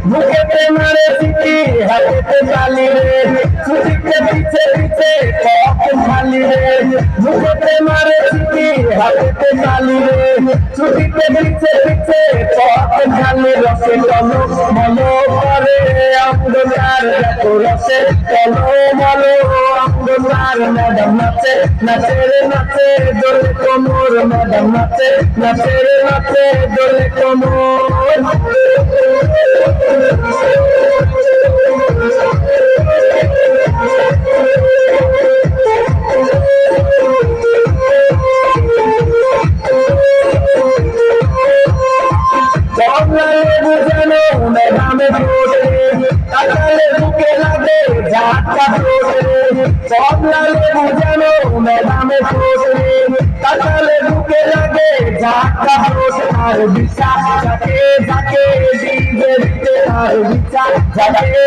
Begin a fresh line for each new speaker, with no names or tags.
মুখেতে মারে চিঠি হাতেতে তালি রে, ছুটিতে পিছে পিছে পথ খালি রে। মুখেতে মারে চিঠি হাতেতে তালি রে, ছুটিতে পিছে পিছে পথ খালি। রসে চলো মলো করে অন্ধকার দেখো, রসে চলো মলো অন্ধকার। ম্যাডাম নাচে নাচে রে নাচে দোলে কোমর, ম্যাডাম নাচে নাচে রে নাচে দোলে কোমর। লেবু যেন ম্যাডামে ঠোঁটে, কাঁচালে বুকে লাগে ঝাঁকা ঠোঁটে। কমলা লেবু যেন ম্যাডামে ঠোঁটে, কাঁচালে বুকে লাগে ঝাঁকা ঠোঁটে। আর বিচার যাকে যাকে দিতে দিতে আর বিচার যাকে